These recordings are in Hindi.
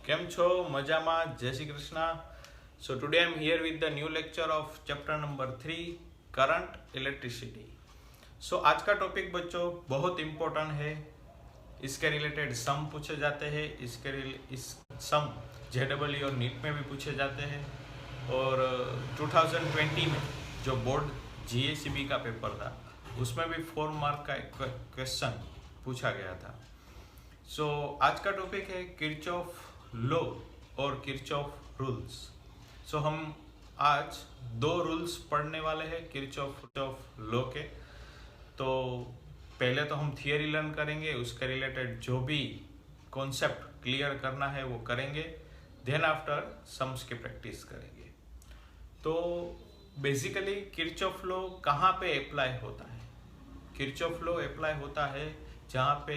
કેમ છો? મજામાં? જય Shri Krishna. So today I am here with the new lecture of chapter number 3 current electricity. So आज का टॉपिक बच्चों बहुत इम्पोर्टेंट है. इसके रिलेटेड सम पूछे जाते हैं. इस सम JEE और नीट में भी पूछे जाते हैं. और 2020 में जो बोर्ड GACB का पेपर था उसमें भी 4 मार्क का एक क्वेश्चन पूछा गया था. सो आज का टॉपिक है किरचॉफ लॉ और किरचॉफ रूल्स. सो हम आज 2 रूल्स पढ़ने वाले हैं किरचॉफ लॉ के. तो पहले तो हम थियरी लर्न करेंगे, उसके रिलेटेड जो भी कॉन्सेप्ट क्लियर करना है वो करेंगे. देन आफ्टर सम्स की प्रैक्टिस करेंगे. तो बेसिकली किरचॉफ लॉ कहाँ पे अप्लाई होता है? किरचॉफ लॉ अप्लाई होता है जहाँ पे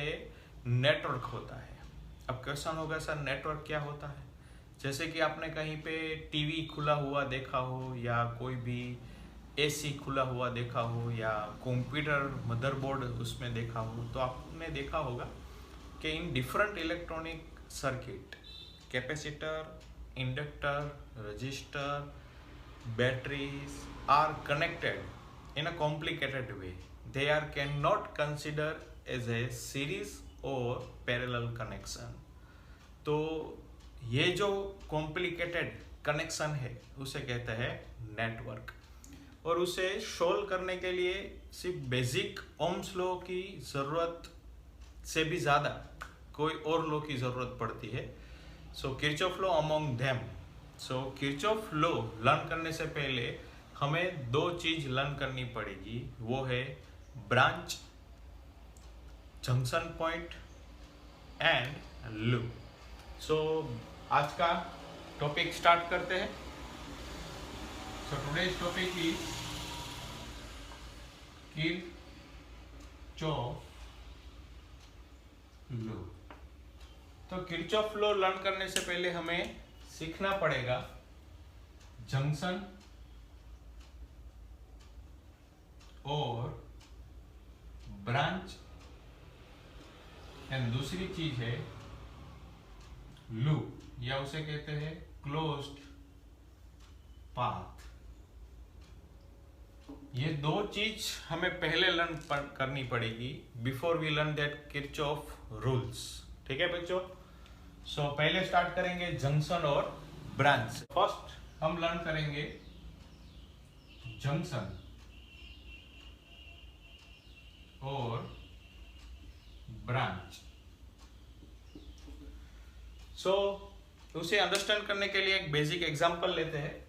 नेटवर्क होता है. अब क्वेश्चन होगा सर नेटवर्क क्या होता है? जैसे कि आपने कहीं पे टीवी खुला हुआ देखा हो या कोई भी AC खुला हुआ देखा हो या कंप्यूटर मदरबोर्ड उसमें देखा हो, तो आपने देखा होगा कि in different electronic circuit capacitor, inductor, register, batteries are connected in a complicated way. They are cannot consider as a series or parallel connection. तो ये जो complicated connection है उसे कहते हैं नेटवर्क. और उसे सोल्व करने के लिए सिर्फ बेसिक ओम्स लॉ की ज़रूरत से भी ज़्यादा कोई और लॉ की ज़रूरत पड़ती है. सो किरचॉफ लॉ अमंग देम. सो किरचॉफ लॉ लर्न करने से पहले हमें 2 चीज लर्न करनी पड़ेगी. वो है branch, junction point and loop. So आज का टॉपिक स्टार्ट करते हैं. So today's topic is Kirchhoff law. तो किरचॉफ लॉ लर्न करने से पहले हमें सीखना पड़ेगा जंक्शन और ब्रांच एंड दूसरी चीज है लूप या उसे कहते हैं क्लोज्ड पाथ. ये 2 चीज हमें पहले लर्न करनी पड़ेगी before we learn that Kirchhoff rules. ठीक है बच्चों? सो पहले स्टार्ट करेंगे जंक्शन और ब्रांच. फर्स्ट हम लर्न करेंगे जंक्शन और ब्रांच. सो उसे अंडरस्टैंड करने के लिए एक बेसिक एग्जांपल लेते हैं.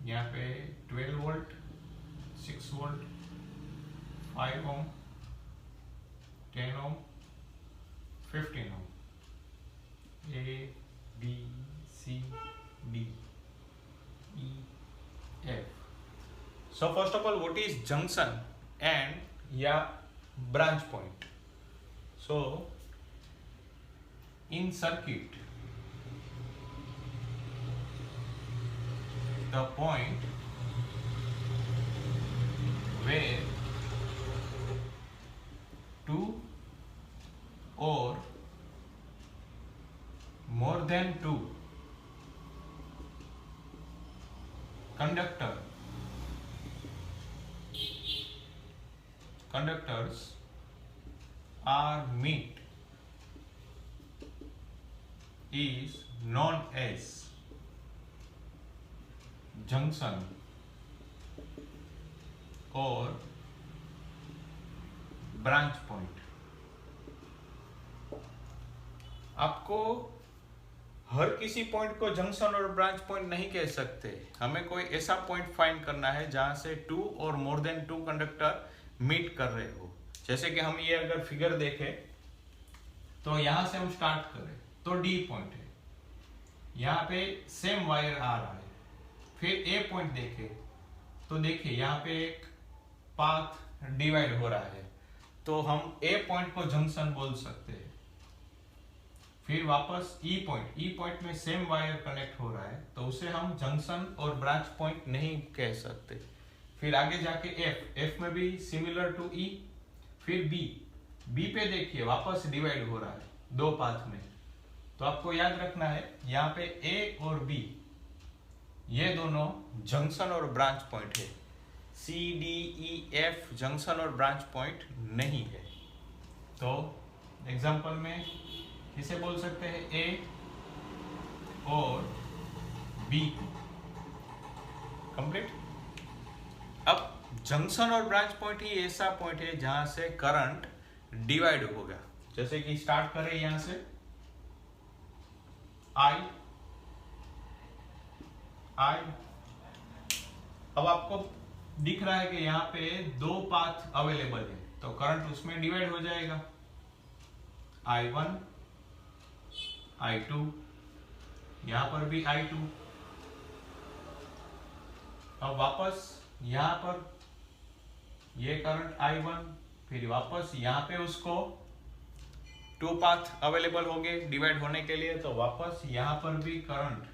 यहाँ पे 12 volt, 6 volt, 5 ohm, 10 ohm, 15 ohm, A, B, C, D, E, F. So first of all, what is junction and या branch point? So in circuit, the point where 2 or more than 2 conductors are meet is known as junction और ब्रांच पॉइंट. आपको हर किसी पॉइंट को जंक्शन और ब्रांच पॉइंट नहीं कह सकते. हमें कोई ऐसा पॉइंट फाइंड करना है जहां से 2 और मोर देन 2 कंडक्टर मीट कर रहे हो. जैसे कि हम ये अगर फिगर देखें तो यहां से हम स्टार्ट करें तो D पॉइंट है. यहाँ पे सेम वायर आ रहा है. फिर A पॉइंट देखे तो देखिए यहाँ पे एक पाथ डिवाइड हो रहा है. तो हम ए पॉइंट को जंक्शन बोल सकते हैं फिर वापस ई पॉइंट में सेम वायर कनेक्ट हो रहा है तो उसे हम जंक्शन और ब्रांच पॉइंट नहीं कह सकते। फिर आगे जाके एफ में भी सिमिलर टू ई। फिर बी पे देखिए वापस डिवाइड हो रहा है दो पाथ में, तो आपको याद रखना है यहाँ पे ए और बी ये दोनों जंक्शन और ब्रांच पॉइंट है। C D E F junction और ब्रांच पॉइंट नहीं है। तो एग्जांपल में किसे बोल सकते हैं, ए और बी कंप्लीट। अब जंक्शन और ब्रांच पॉइंट ही ऐसा पॉइंट है जहां से करंट डिवाइड होगा। जैसे कि स्टार्ट करें यहां से आई, अब आपको दिख रहा है कि यहाँ पे दो पाथ अवेलेबल है तो करंट उसमें डिवाइड हो जाएगा, I1 I2, यहां पर भी I2। अब वापस यहां पर ये करंट I1, फिर वापस यहां पे उसको टू पाथ अवेलेबल होंगे डिवाइड होने के लिए तो वापस यहां पर भी करंट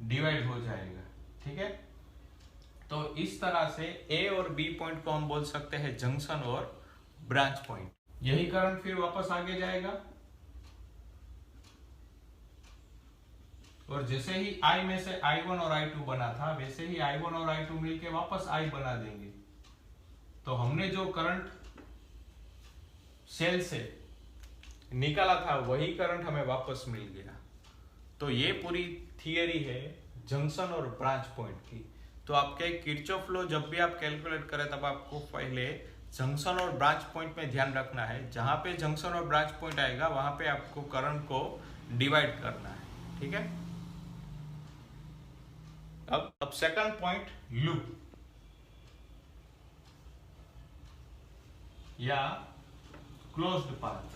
डिवाइड हो जाएगा। ठीक है, तो इस तरह से ए और बी पॉइंट को हम बोल सकते हैं जंक्शन और ब्रांच पॉइंट। यही करंट फिर वापस आगे जाएगा और जैसे ही I में से I1 और I2 बना था वैसे ही I1 और I2 मिलके वापस I बना देंगे। तो हमने जो करंट सेल से निकाला था वही करंट हमें वापस मिल गया। तो ये पूरी थियरी है जंक्शन और ब्रांच पॉइंट की। तो आपके किरचॉफ लॉ जब भी आप कैलकुलेट करें तब आपको पहले जंक्शन और ब्रांच पॉइंट में ध्यान रखना है। जहां पे जंक्शन और ब्रांच पॉइंट आएगा वहां पे आपको करंट को डिवाइड करना है। ठीक है, अब सेकंड पॉइंट लूप या क्लोज्ड पाथ।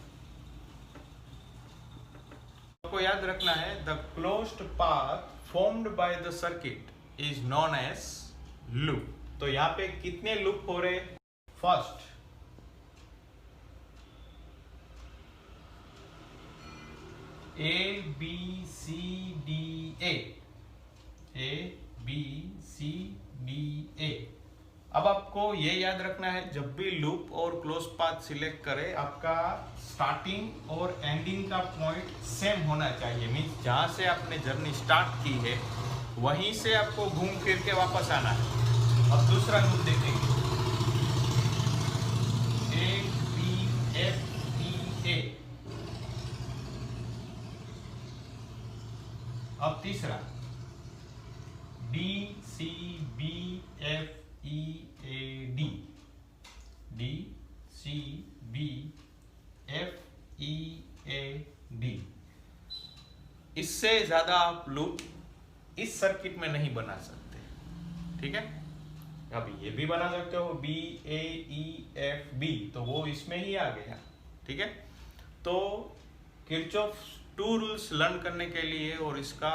आपको याद रखना है the closed path formed by the circuit is known as loop. तो यहाँ पे कितने लूप हो रहे, first A B C D A B C D A. अब आपको ये याद रखना है जब भी लूप और क्लोज पाथ सिलेक्ट करें आपका स्टार्टिंग और एंडिंग का पॉइंट सेम होना चाहिए। मीन्स जहां से आपने जर्नी स्टार्ट की है वहीं से आपको घूम फिर के वापस आना है। अब दूसरा लूप देखेंगे, A B F E A. अब तीसरा D C B F E A D, D C B F E A D. इससे ज्यादा आप लूप इस सर्किट में नहीं बना सकते। ठीक है, अब ये भी बना सकते हो बी ए ई एफ बी, तो वो इसमें ही आ गया। ठीक है, तो किरचॉफ टू रूल्स लर्न करने के लिए और इसका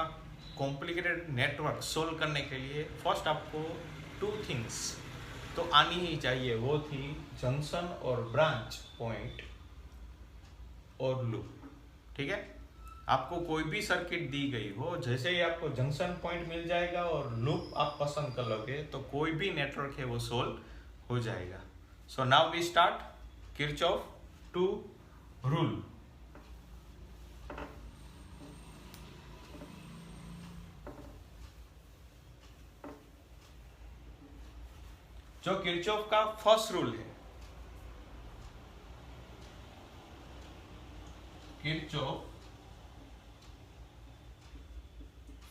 कॉम्प्लिकेटेड नेटवर्क सोल्व करने के लिए फर्स्ट आपको टू थिंग्स तो आनी ही चाहिए, वो थी जंक्शन और ब्रांच पॉइंट और लूप। ठीक है, आपको कोई भी सर्किट दी गई हो जैसे ही आपको जंक्शन पॉइंट मिल जाएगा और लूप आप पसंद कर लोगे तो कोई भी नेटवर्क है वो सोल्व हो जाएगा। So now we start Kirchhoff two rule. जो किरचॉफ का फर्स्ट रूल है, किरचॉफ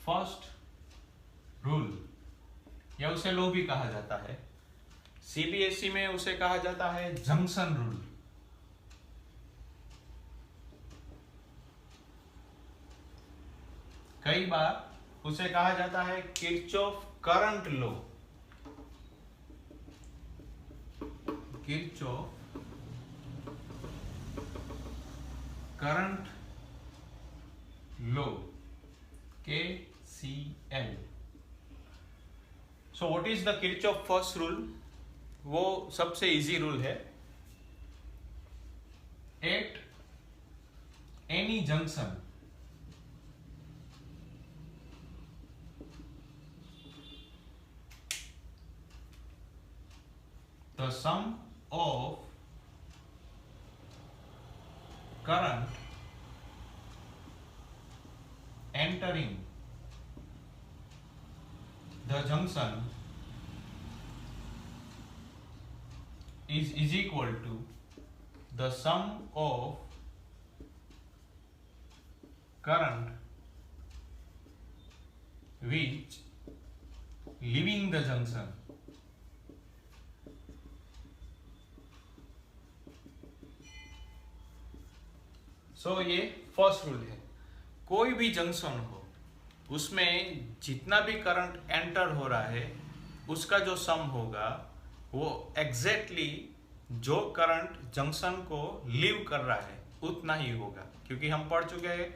फर्स्ट रूल या उसे लॉ भी कहा जाता है, सीबीएसई में उसे कहा जाता है जंक्शन रूल। कई बार उसे कहा जाता है Kirchhoff current law, Kirchhoff current law KCL। So what is the Kirchhoff first rule? वो सबसे इजी रूल है, at any junction the sum of current entering the junction is equal to the sum of current which leaving the junction सो ये फर्स्ट रूल है। कोई भी जंक्शन हो उसमें जितना भी करंट एंटर हो रहा है उसका जो सम होगा वो एग्जैक्टली जो करंट जंक्शन को लीव कर रहा है उतना ही होगा, क्योंकि हम पढ़ चुके हैं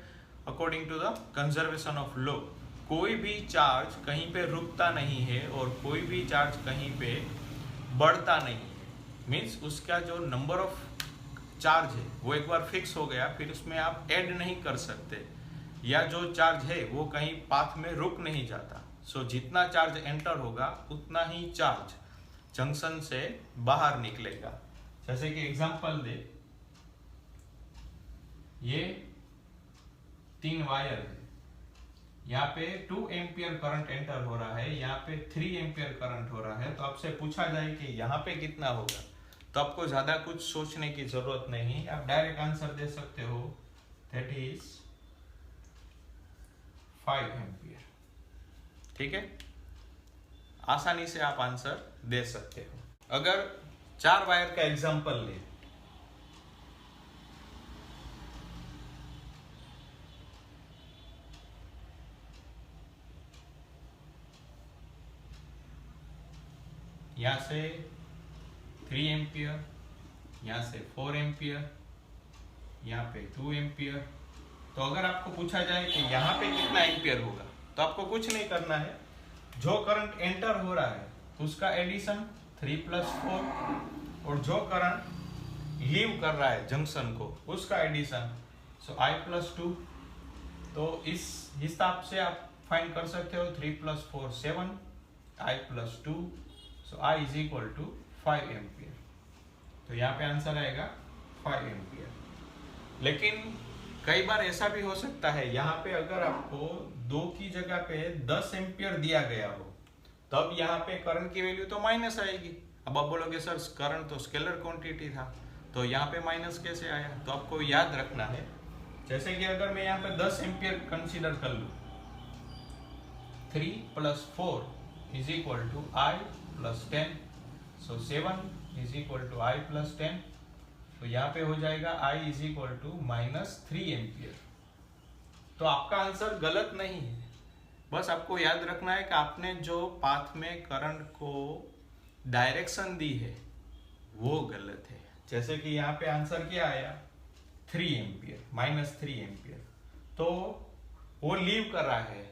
according to the conservation of लो कोई भी चार्ज कहीं पे रुकता नहीं है और कोई भी चार्ज कहीं पे बढ़ता नहीं है। मीन्स उसका जो नंबर ऑफ चार्ज है वो एक बार फिक्स हो गया, फिर उसमें आप ऐड नहीं कर सकते, या जो चार्ज है वो कहीं पाथ में रुक नहीं जाता। सो जितना चार्ज एंटर होगा उतना ही चार्ज जंक्शन से बाहर निकलेगा। जैसे कि एग्जांपल दे, ये 3 वायर है, यहाँ पे 2 एम्पियर करंट एंटर हो रहा है, यहाँ पे 3 एम्पियर करंट हो रहा है। तो आपसे पूछा जाए कि यहाँ पे कितना होगा, तो आपको ज्यादा कुछ सोचने की जरूरत नहीं, आप डायरेक्ट आंसर दे सकते हो, दैट इज 5 एम्पियर। ठीक है, आसानी से आप आंसर दे सकते हो। अगर 4 वायर का एग्जांपल ले, यहां से 3 एम्पियर, यहाँ से 4 एम्पियर, यहाँ पे 2 एम्पियर। तो अगर आपको पूछा जाए कि यहाँ पे कितना एम्पियर होगा, तो आपको कुछ नहीं करना है, जो करंट एंटर हो रहा है उसका एडिशन 3 + 4 और जो करंट लीव कर रहा है जंक्शन को उसका एडिशन, सो I + 2। तो इस हिसाब से आप फाइंड कर सकते हो 3 + 4 7, I + 2, सो I = 5 एम्पियर। तो यहाँ पे आंसर आएगा 5 एम्पियर। लेकिन कई बार ऐसा भी हो सकता है, यहाँ पे अगर आपको 2 की जगह पे 10 एम्पियर दिया गया हो, तब यहाँ पे करंट की वैल्यू तो माइनस आएगी। अब आप बोलोगे सर करंट तो स्केलर क्वांटिटी था, तो यहाँ पे माइनस कैसे आया? तो आपको याद रखना है, जैसे कि अगर मैं यहाँ पे 10 एम्पियर कंसीडर कर लूँ, 3 + 4 = I + 10, सो 7 = I + 10। तो यहाँ पे हो जाएगा I = -3 एम्पियर। तो आपका आंसर गलत नहीं है, बस आपको याद रखना है कि आपने जो पाथ में करंट को डायरेक्शन दी है वो गलत है। जैसे कि यहाँ पे आंसर क्या आया, 3 एम्पियर, -3 एम्पियर, तो वो लीव कर रहा है,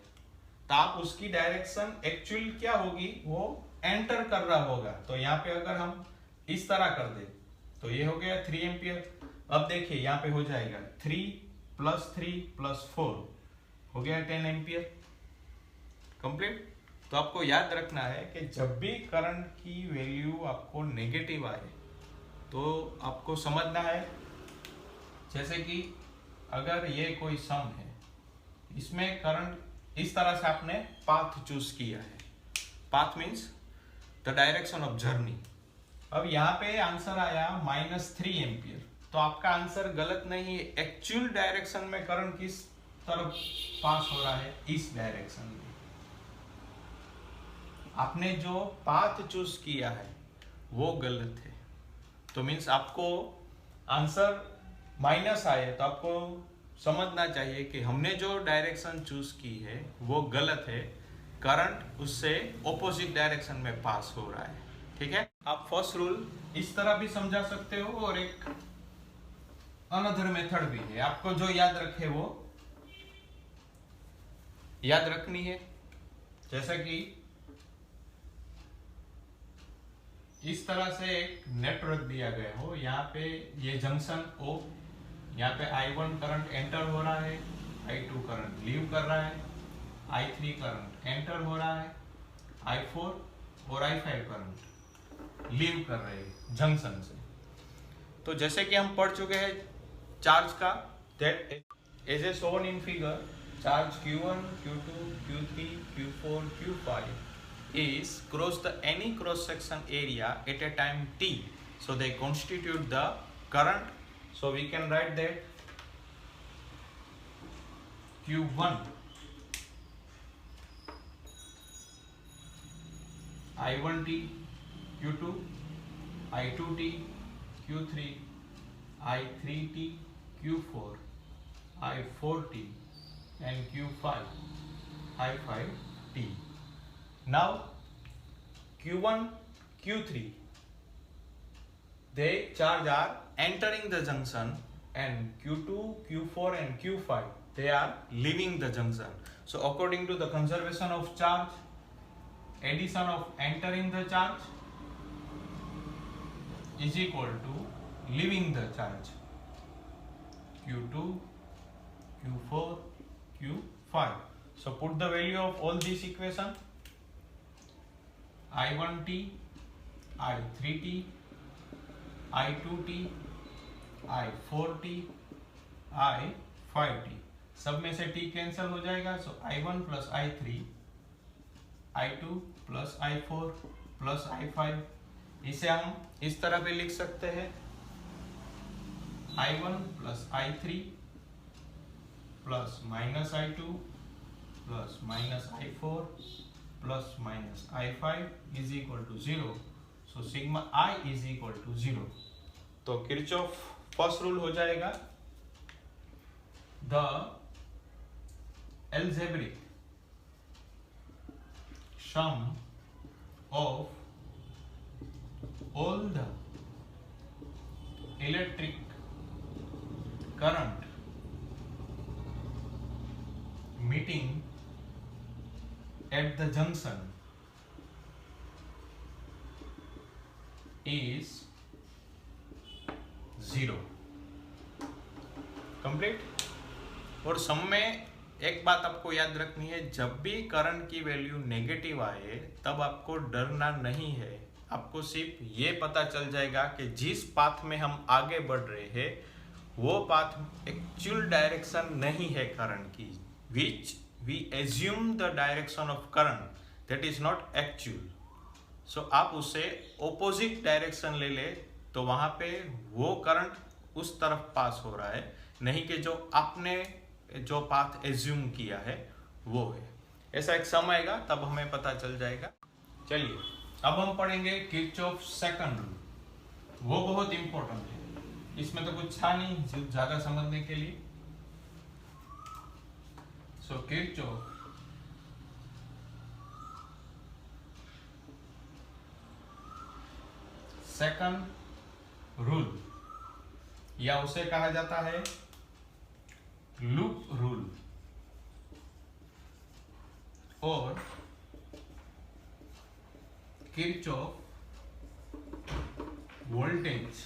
तो आप उसकी डायरेक्शन एक्चुअल क्या होगी, वो एंटर कर रहा होगा। तो यहाँ पे अगर हम इस तरह कर दे तो ये हो गया 3 एम्पियर। अब देखिए यहाँ पे हो जाएगा 3 + 3 + 4 हो गया 10 एम्पियर कंप्लीट। तो आपको याद रखना है कि जब भी करंट की वैल्यू आपको नेगेटिव आए तो आपको समझना है, जैसे कि अगर ये कोई सम है, इसमें करंट इस तरह से आपने पाथ चूज किया है, path means the direction of journey. अब यहाँ पे आंसर आया -3 एम्पियर, तो आपका आंसर गलत नहीं है। एक्चुअल डायरेक्शन में करंट किस तरफ पास हो रहा है, इस डायरेक्शन में। आपने जो पाथ चूज किया है वो गलत है, तो मीन्स आपको आंसर माइनस आए तो आपको समझना चाहिए कि हमने जो डायरेक्शन चूज की है वो गलत है, करंट उससे ऑपोजिट डायरेक्शन में पास हो रहा है। ठीक है, आप फर्स्ट रूल इस तरह भी समझा सकते हो, और एक अनदर मेथड भी है, आपको जो याद रखे वो याद रखनी है। जैसा कि इस तरह से एक नेटवर्क दिया गया हो, यहाँ पे ये जंक्शन O, यहाँ पे I1 करंट एंटर हो रहा है, I2 करंट लीव कर रहा है, I3 करंट एंटर हो रहा है, I4 और I5 करंट लीव कर रहे हैं जंक्शन से। तो जैसे कि हम पढ़ चुके हैं चार्ज का, that as a shown in figure, charge Q1, Q2, Q3, Q4, Q5 is cross the any cross section area at a time t, so they constitute the current. So we can write that Q1 I1t, Q2 I2t, Q3 I3t, Q4 I4t, and Q5 I5t. Now Q1, Q3, they charge are entering the junction, and Q2, Q4 and Q5 they are leaving the junction. So according to the conservation of charge, addition of entering the charge is equal to leaving the charge, Q2, Q4, Q5. So put the value of all these equation, I1t, I3t, I2t, I4t, I5t, सब में से t कैंसिल हो जाएगा। सो I1 plus I3, I2 plus I4 plus I5, इसे हम इस तरह पे लिख सकते हैं, I1 plus I3 plus minus I2 plus minus I4 plus minus I5 is equal to 0। So sigma I is equal to 0। तो किरचॉफ फर्स्ट रूल हो जाएगा, the algebraic sum of all the electric current meeting at the junction is 0। Complete. और सम में एक बात आपको याद रखनी है, जब भी करंट की वैल्यू नेगेटिव आए तब आपको डरना नहीं है। आपको सिर्फ ये पता चल जाएगा कि जिस पाथ में हम आगे बढ़ रहे हैं वो पाथ एक्चुअल डायरेक्शन नहीं है करंट की, which we assume the direction of current, that is not actual. So आप उसे ऑपोजिट डायरेक्शन ले ले तो वहां पे वो करंट उस तरफ पास हो रहा है, नहीं कि जो आपने जो पाथ एज्यूम किया है वो है। ऐसा एक समय आएगा तब हमें पता चल जाएगा। चलिए अब हम पढ़ेंगे किरचॉफ सेकंड रूल। वो बहुत इंपॉर्टेंट है, इसमें तो कुछ था नहीं ज्यादा समझने के लिए। सो किरचॉफ सेकंड रूल, या उसे कहा जाता है लूप रूल और Kirchhoff voltage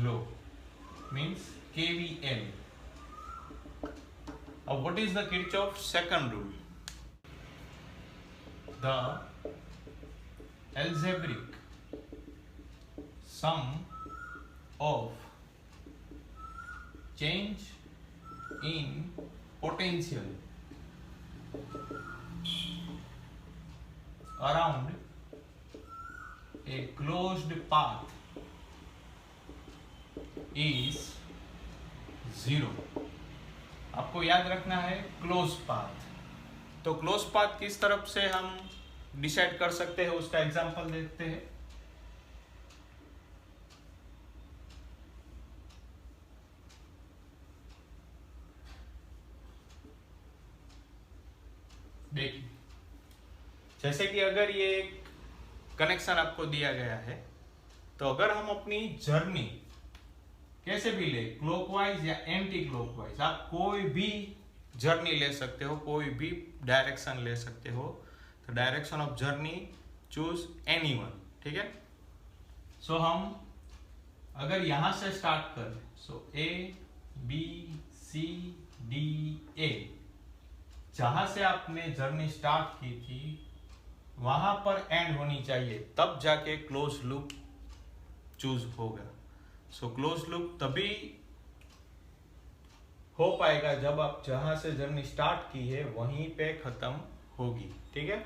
law, means KVL। अब what is the Kirchhoff second rule? The algebraic sum of change in potential around a closed path is 0। आपको याद रखना है क्लोज पाथ। तो क्लोज पाथ किस तरफ से हम डिसाइड कर सकते हैं उसका एग्जांपल देखते हैं। देखिए, जैसे कि अगर ये एक कनेक्शन आपको दिया गया है तो अगर हम अपनी जर्नी कैसे भी ले, क्लॉकवाइज या एंटी क्लॉकवाइज, आप कोई भी जर्नी ले सकते हो, कोई भी डायरेक्शन ले सकते हो। तो direction of journey choose anyone, ठीक है। सो हम अगर यहां से स्टार्ट कर, सो ABCDA, जहां से आपने जर्नी स्टार्ट की थी वहां पर एंड होनी चाहिए, तब जाके क्लोज लूप चूज होगा। सो क्लोज लूप तभी हो पाएगा जब आप जहां से जर्नी स्टार्ट की है वहीं पे खत्म होगी। ठीक है,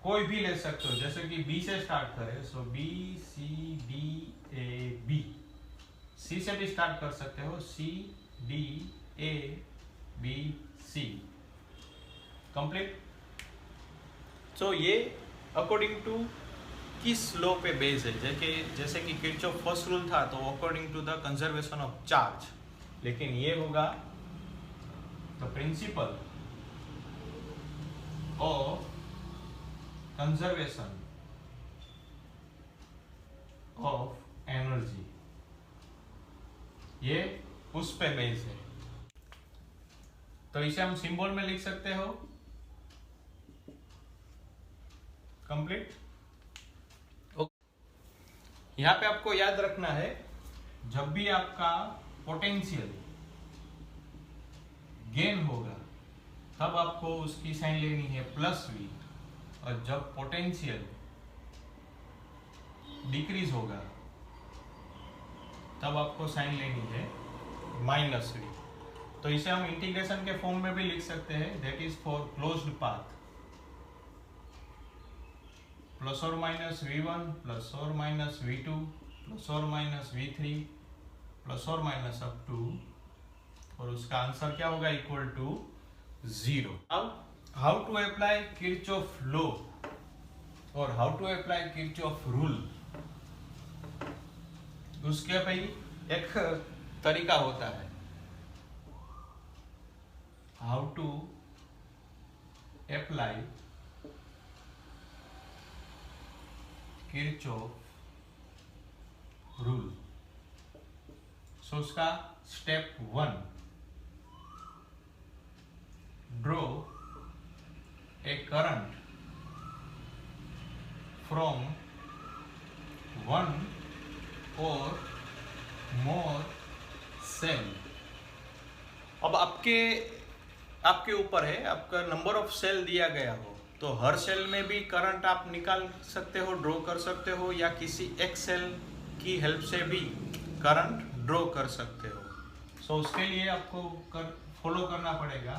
कोई भी ले सकते हो, जैसे कि बी से स्टार्ट करें, so B C D A B, C से भी स्टार्ट कर सकते हो, C D A B C, complete. So ये अकॉर्डिंग टू किस लॉ पे बेस है, जैसे कि किरचॉफ फर्स्ट रूल था तो according to the conservation of charge, लेकिन ये होगा the principle of conservation of energy, ये उस पे बेस है। तो इसे हम सिंबल में लिख सकते हो, कंप्लीट। यहां पे आपको याद रखना है, जब भी आपका पोटेंशियल गेन होगा तब आपको उसकी साइन लेनी है प्लस वी, और जब पोटेंशियल डिक्रीज होगा तब आपको साइन लेनी है माइनस वी। तो इसे हम इंटीग्रेशन के फॉर्म में भी लिख सकते हैं, that is for closed path plus or minus v1 plus or minus v2 plus or minus v3 plus or minus up to, और उसका आंसर क्या होगा, equal to 0। How to apply Kirchhoff law और how to apply Kirchhoff rule, उसके भाई एक तरीका होता है, how to apply Kirchhoff rule. So उसका step 1, draw a current from one or more cell. अब आपके ऊपर है, आपका नंबर ऑफ सेल दिया गया हो तो हर सेल में भी करंट आप निकाल सकते हो, ड्रॉ कर सकते हो, या किसी एक सेल की हेल्प से भी करंट ड्रॉ कर सकते हो। सो उसके लिए आपको फॉलो करना पड़ेगा,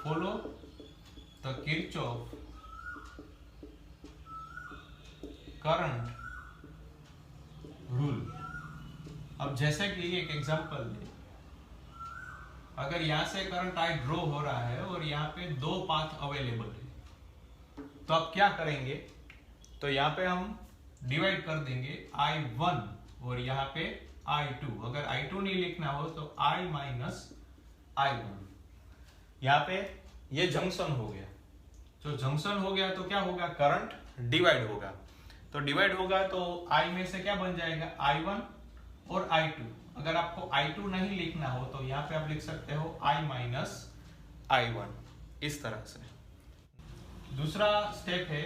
follow the Kirchhoff current rule. अब जैसे कि एक एग्जांपल दे, अगर यहां से करंट आई ड्रॉ हो रहा है और यहाँ पे दो पाथ अवेलेबल है, तो आप क्या करेंगे, तो यहाँ पे हम डिवाइड कर देंगे I1 और यहाँ पे I2। अगर I2 नहीं लिखना हो तो I माइनस I1। यहाँ पे ये जंक्शन हो गया, तो जंक्शन हो गया तो क्या होगा, करंट डिवाइड होगा। तो डिवाइड होगा तो I में से क्या बन जाएगा, I1 और I2। अगर आपको I2 नहीं लिखना हो तो यहाँ पे आप लिख सकते हो I माइनस I1, इस तरह से। दूसरा स्टेप है,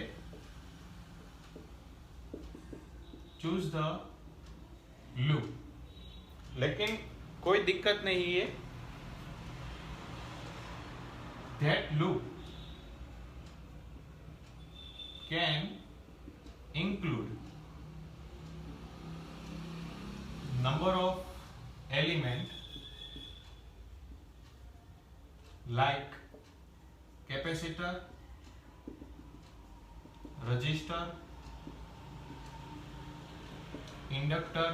चूज द लूप, लेकिन कोई दिक्कत नहीं है, that loop can include number of element like capacitor, resistor, inductor,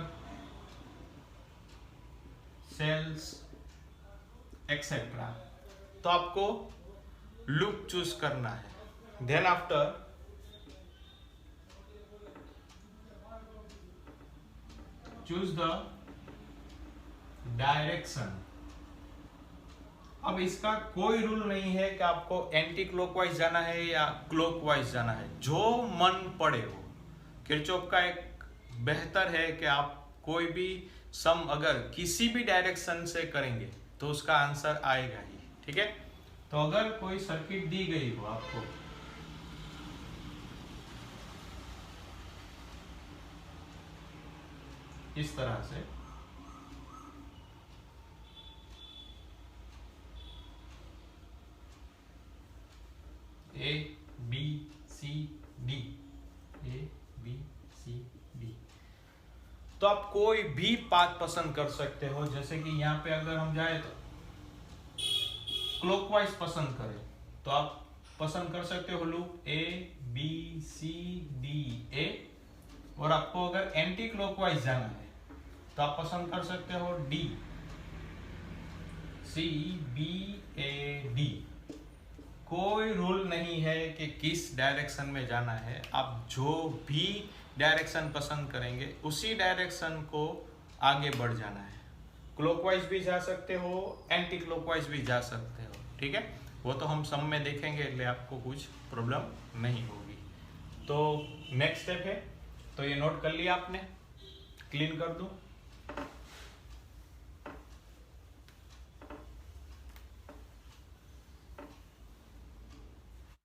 cells etcetera. तो आपको लूप चूज करना है। Then after choose the direction. अब इसका कोई रूल नहीं है कि आपको एंटी क्लॉकवाइज जाना है या क्लॉकवाइज जाना है, जो मन पड़े हो। किरचॉफ का एक बेहतर है कि आप कोई भी सम अगर किसी भी डायरेक्शन से करेंगे तो उसका आंसर आएगा ही। ठीक है, तो अगर कोई सर्किट दी गई हो आपको, इस तरह से, A B C D, A B C D. तो आप कोई भी पाथ पसंद कर सकते हो, जैसे कि यहाँ पे अगर हम जाए तो क्लॉकवाइज पसंद करें तो आप पसंद कर सकते हो loop A B C D A, और आपको अगर एंटी क्लॉकवाइज जाना है तो आप पसंद कर सकते हो D C B A D. कोई रूल नहीं है कि किस डायरेक्शन में जाना है, आप जो भी डायरेक्शन पसंद करेंगे उसी डायरेक्शन को आगे बढ़ जाना है। क्लॉकवाइज भी जा सकते हो, एंटी क्लॉकवाइज भी जा सकते हो, ठीक है। वो तो हम सब में देखेंगे, इसलिए आपको कुछ प्रॉब्लम नहीं होगी। तो नेक्स्ट स्टेप है, तो ये नोट कर लिया आपने, क्लीन कर दूं।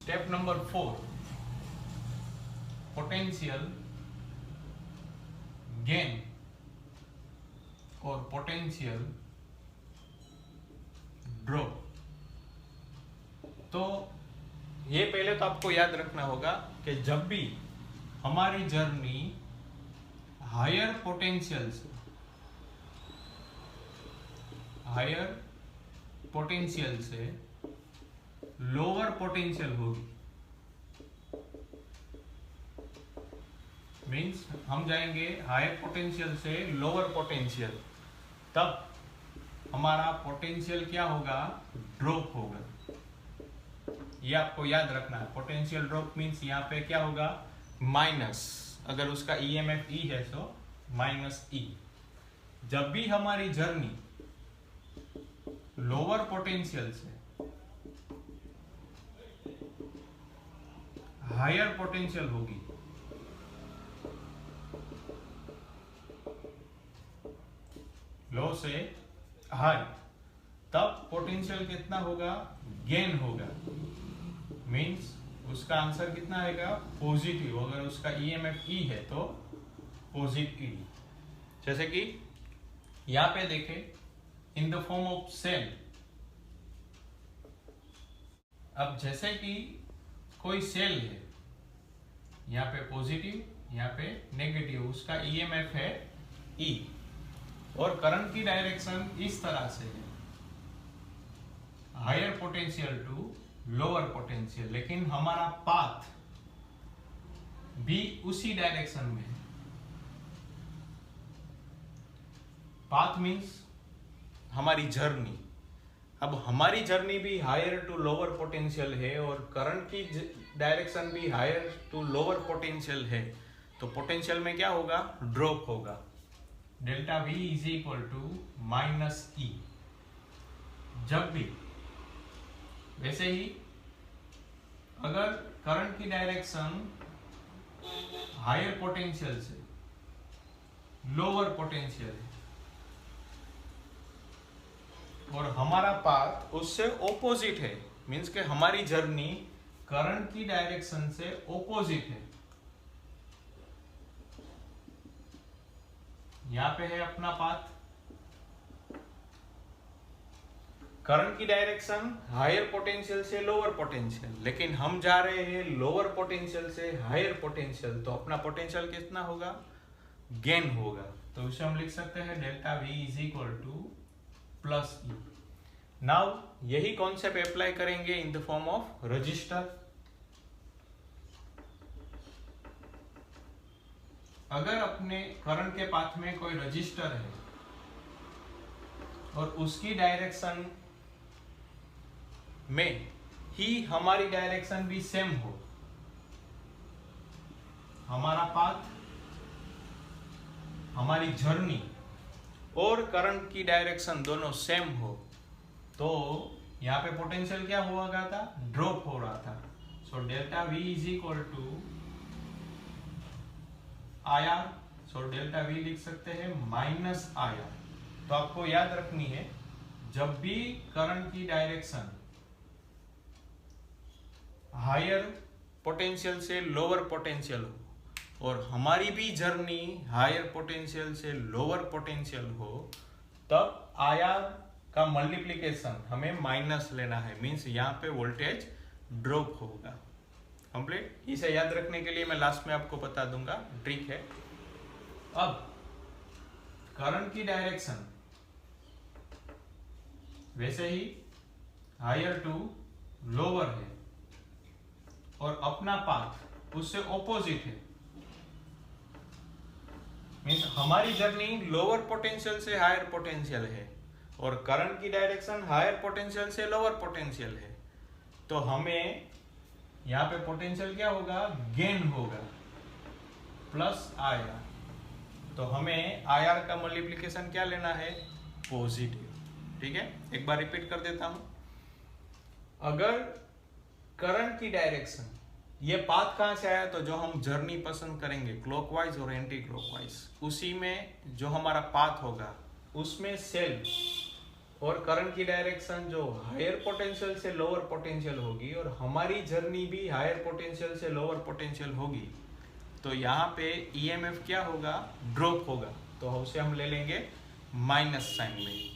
स्टेप नंबर 4, पोटेंशियल गेन और पोटेंशियल ड्रॉप। तो ये पहले तो आपको याद रखना होगा कि जब भी हमारी जर्नी हायर पोटेंशियल से लोअर पोटेंशियल होगी, मीन्स हम जाएंगे हायर पोटेंशियल से लोअर पोटेंशियल, तब हमारा पोटेंशियल क्या होगा, ड्रॉप होगा। ये आपको याद रखना है। पोटेंशियल ड्रॉप मीन्स यहाँ पे क्या होगा, माइनस, अगर उसका ईएमएफ ई है तो माइनस ई। जब भी हमारी जर्नी लोअर पोटेंशियल से हायर पोटेंशियल होगी, लो से हाई, तब पोटेंशियल कितना होगा, गेन होगा। मीन्स उसका आंसर कितना आएगा, पॉजिटिव। अगर उसका ईएमएफ ई है तो पॉजिटिव। जैसे कि यहां पे देखें, in the form of cell. अब जैसे कि कोई सेल है, यहाँ पे पॉजिटिव, यहाँ पे नेगेटिव, उसका ईएमएफ है ई, और करंट की डायरेक्शन इस तरह से है, higher potential to lower potential, लेकिन हमारा पाथ भी उसी डायरेक्शन में है। पाथ मीन्स हमारी जर्नी। अब हमारी जर्नी भी हायर टू लोअर पोटेंशियल है और करंट की डायरेक्शन भी हायर टू लोअर पोटेंशियल है, तो पोटेंशियल में क्या होगा, ड्रॉप होगा। Delta V is equal to minus e. जब भी वैसे ही अगर करंट की डायरेक्शन हायर पोटेंशियल से लोअर पोटेंशियल है और हमारा पाथ उससे ऑपोजिट है, मींस के हमारी जर्नी करंट की डायरेक्शन से ऑपोजिट है। यहां पे है अपना पाथ, करंट की डायरेक्शन हायर पोटेंशियल से लोअर पोटेंशियल, लेकिन हम जा रहे हैं लोअर पोटेंशियल से हायर पोटेंशियल, तो अपना पोटेंशियल कितना होगा, गेन होगा। तो उसे हम लिख सकते हैं delta V is equal two plus E. Now यही कॉन्सेप्ट अप्लाई करेंगे इन द फॉर्म ऑफ रजिस्टर। अगर अपने करंट के पाथ में कोई रजिस्टर है और उसकी डायरेक्शन में ही हमारी डायरेक्शन भी सेम हो, हमारा पाथ, हमारी जर्नी और करंट की डायरेक्शन दोनों सेम हो, तो यहाँ पे पोटेंशियल क्या हुआ था, ड्रॉप हो रहा था। So delta V is equal to IR। So delta V लिख सकते हैं माइनस IR। तो आपको याद रखनी है, जब भी करंट की डायरेक्शन हायर पोटेंशियल से लोअर पोटेंशियल हो और हमारी भी जर्नी हायर पोटेंशियल से लोअर पोटेंशियल हो, तब IR का मल्टीप्लिकेशन हमें माइनस लेना है, मींस यहाँ पे वोल्टेज ड्रॉप होगा। कंप्लीट। इसे याद रखने के लिए मैं लास्ट में आपको बता दूंगा, ट्रिक है। अब करंट की डायरेक्शन वैसे ही हायर टू लोअर है और अपना पाथ उससे ऑपोजिट है, मीन्स हमारी जर्नी लोअर पोटेंशियल से हायर पोटेंशियल है और करंट की डायरेक्शन हायर पोटेंशियल से लोअर पोटेंशियल है। तो हमें यहाँ पे पोटेंशियल क्या होगा, गेन होगा प्लस आईआर। तो हमें आईआर का मल्टीप्लिकेशन क्या लेना है, पॉजिटिव। ठीक है, एक बार रिपीट कर देता हूं। अगर करंट की डायरेक्शन, ये पाथ कहां से आया, तो जो हम जर्नी पसंद करेंगे क्लॉकवाइज और एंटी क्लॉकवाइज, उसी में जो हमारा पाथ होगा उसमें सेल और करंट की डायरेक्शन जो हायर पोटेंशियल से लोअर पोटेंशियल होगी और हमारी जर्नी भी हायर पोटेंशियल से लोअर पोटेंशियल होगी, तो यहाँ पे ईएमएफ क्या होगा, ड्रॉप होगा। तो उसे हम ले लेंगे माइनस साइन में।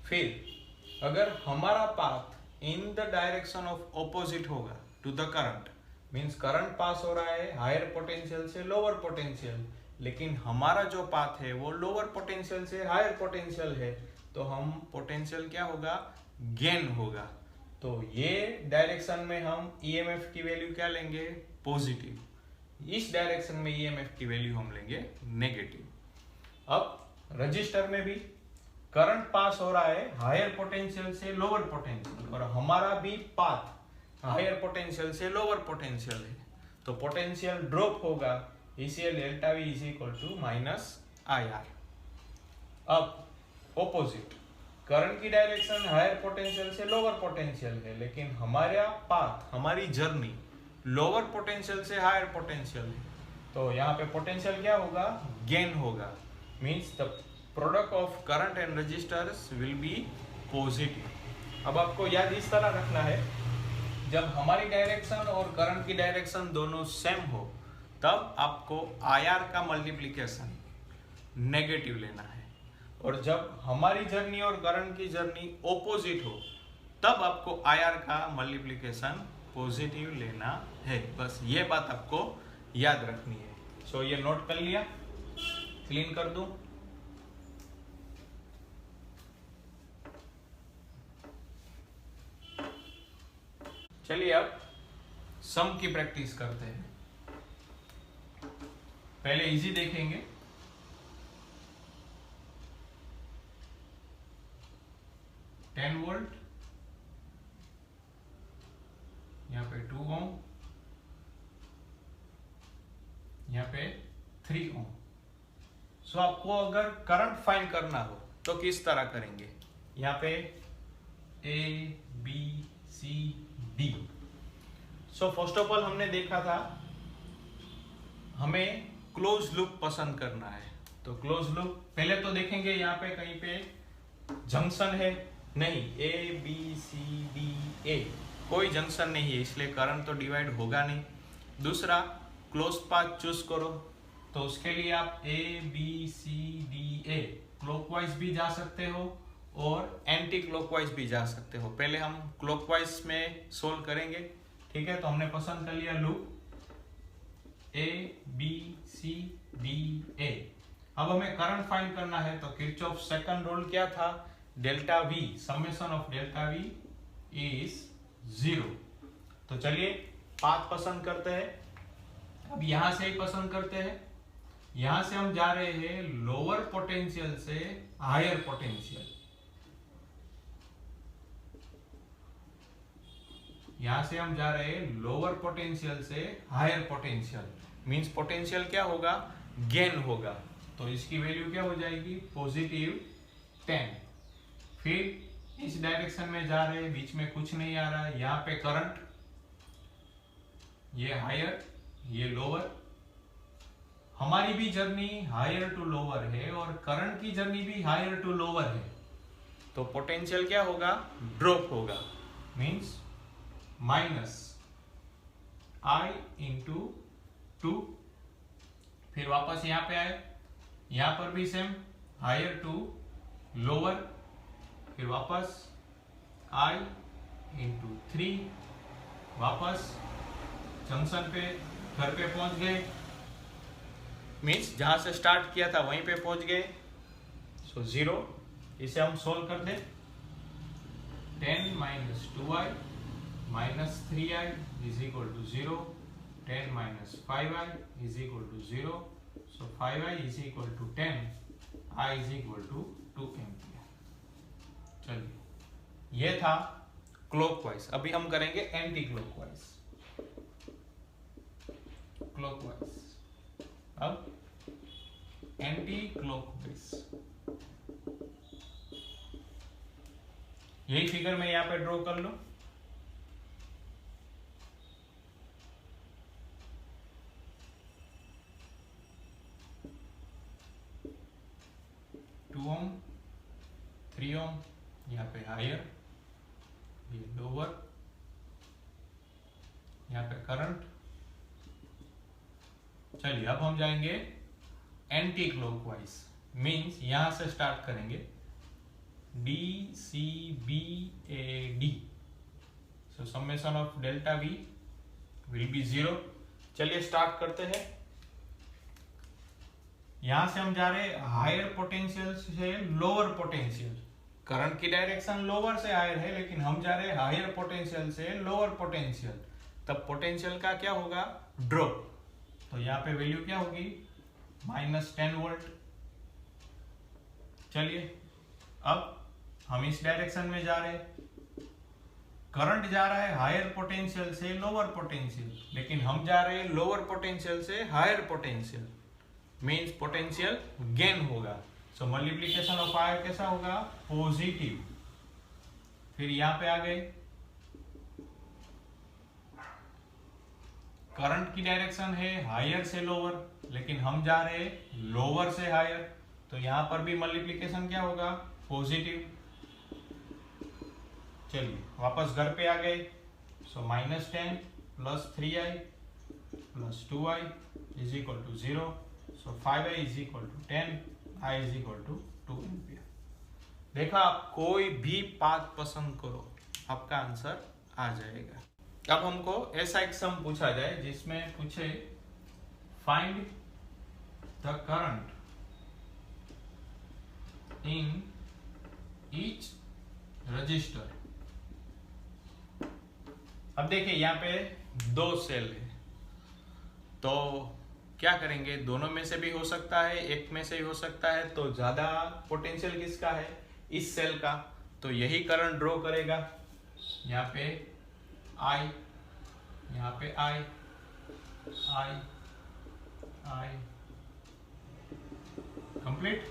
फिर अगर हमारा path in the direction of opposite होगा to the current, means current pass हो रहा है हायर पोटेंशियल से लोअर पोटेंशियल, लेकिन हमारा जो पाथ है वो लोअर पोटेंशियल से हायर पोटेंशियल है, तो हम पोटेंशियल क्या होगा, गेन होगा। तो ये डायरेक्शन में हम ईएमएफ की वैल्यू क्या लेंगे, पॉजिटिव। इस डायरेक्शन में ईएमएफ की वैल्यू हम लेंगे नेगेटिव। अब रजिस्टर में भी करंट पास हो रहा है हायर पोटेंशियल से लोअर पोटेंशियल और हमारा भी पाथ हायर पोटेंशियल से लोअर पोटेंशियल है, तो पोटेंशियल ड्रॉप होगा, इसलिए delta V is equal to minus I R. अब ऑपोजिट, करंट की डायरेक्शन हायर पोटेंशियल से लोअर पोटेंशियल है, लेकिन हमारा पाथ, हमारी जर्नी लोअर पोटेंशियल से हायर पोटेंशियल है, तो यहाँ पे पोटेंशियल क्या होगा, गेन होगा। Means the product of current and resistors will be positive. अब आपको याद इस तरह रखना है, जब हमारी डायरेक्शन और करंट की डायरेक्शन दोनों सेम हो तब आपको आईआर का मल्टीप्लिकेशन नेगेटिव लेना है, और जब हमारी जर्नी और करंट की जर्नी ऑपोजिट हो तब आपको आईआर का मल्टीप्लिकेशन पॉजिटिव लेना है। बस ये बात आपको याद रखनी है। सो ये नोट कर लिया, क्लीन कर दूं। चलिए अब सम की प्रैक्टिस करते हैं। पहले इजी देखेंगे। वोल्ट, यहाँ पे 2 ओम, यहाँ पे 3 ओम। सो आपको अगर करंट फाइंड करना हो तो किस तरह करेंगे, यहाँ पे A B C D. So first of all हमने देखा था हमें क्लोज लूप पसंद करना है, तो क्लोज लूप पहले तो देखेंगे यहाँ पे कहीं पे जंक्शन है, नहीं, ए बी सी डी ए कोई जंक्शन नहीं है, इसलिए करंट तो डिवाइड होगा नहीं। दूसरा, क्लोज पाथ चूज करो, तो उसके लिए आप A B C D A clockwise भी जा सकते हो और एंटी क्लॉकवाइज भी जा सकते हो। पहले हम क्लॉकवाइज में सोल्व करेंगे, ठीक है। तो हमने पसंद कर लिया loop A B C D A. अब हमें करंट फाइंड करना है, तो किरचॉफ सेकंड रूल क्या था, delta we, summation of delta V is 0। तो चलिए पाथ पसंद करते हैं। अब यहां से ही पसंद करते हैं, यहां से हम जा रहे हैं लोअर पोटेंशियल से हायर पोटेंशियल, यहां से हम जा रहे हैं लोअर पोटेंशियल से हायर पोटेंशियल, मींस पोटेंशियल क्या होगा, गेन होगा। तो इसकी वैल्यू क्या हो जाएगी, पॉजिटिव 10। फिर इस डायरेक्शन में जा रहे हैं, बीच में कुछ नहीं आ रहा है, यहाँ पे करंट, ये हायर ये लोअर, हमारी भी जर्नी हायर टू लोअर है और करंट की जर्नी भी हायर टू लोअर है, तो पोटेंशियल क्या होगा, ड्रॉप होगा, मींस माइनस आई इंटू 2। फिर वापस यहां पे आए, यहां पर भी सेम हायर टू लोअर, फिर वापस आई इंटू 3, वापस जंक्शन पे घर पे पहुंच गए, मीन्स जहां से स्टार्ट किया था वहीं पे पहुंच गए। सो 0, इसे हम सोल्व कर दे। 10 - 2i - 3i is equal to 0। 10 - 5i is equal to 0। So 5i is equal to 10, i is equal to 2 ampere. चलिए, ये था क्लॉकवाइज। अभी हम करेंगे एंटी क्लॉकवाइज। क्लॉकवाइज, अब एंटी क्लॉकवाइज, यही फिगर मैं यहां पे ड्रॉ कर लूं। टू ओम, 3 ओम, यहाँ पे हायर, ये लोअर, यहाँ पे करंट। चलिए, अब हम जाएंगे एंटी क्लॉकवाइज, मींस यहां से स्टार्ट करेंगे DCBAD। So summation of delta V will be 0। चलिए स्टार्ट करते हैं। यहां से हम जा रहे हैं हायर पोटेंशियल से लोअर पोटेंशियल। करंट की डायरेक्शन लोअर से हायर है, लेकिन हम जा रहे हैं हायर पोटेंशियल से लोअर पोटेंशियल। तब पोटेंशियल का क्या होगा? ड्रॉप। तो यहाँ पे वैल्यू क्या होगी? -10 वोल्ट। चलिए, अब हम इस डायरेक्शन में जा रहे हैं। करंट जा रहा है हायर पोटेंशियल से लोअर पोटेंशियल, लेकिन हम जा रहे हैं लोअर पोटेंशियल से higher potential, means potential gain होगा। सो मल्टीप्लिकेशन ऑफ आर कैसा होगा? पॉजिटिव। फिर यहां पे आ गए, करंट की डायरेक्शन है हायर से लोअर, लेकिन हम जा रहे हैं लोअर से हायर, तो यहां पर भी मल्टीप्लिकेशन क्या होगा? पॉजिटिव। चलिए वापस घर पे आ गए। So -10 + 3i + 2i is equal to 0। So 5i is equal to 10, i is equal to 2 ampere. देखा, आप कोई भी पाथ पसंद करो, आपका आंसर आ जाएगा। अब हमको ऐसा एक सम पूछा जाए जिसमें पूछे find the current in each resistor. अब देखिए, यहाँ पे 2 सेल है, तो क्या करेंगे? दोनों में से भी हो सकता है, एक में से भी हो सकता है। तो ज्यादा पोटेंशियल किसका है? इस सेल का। तो यही करंट ड्रॉ करेगा। यहाँ पे I, यहाँ पे I, कंप्लीट।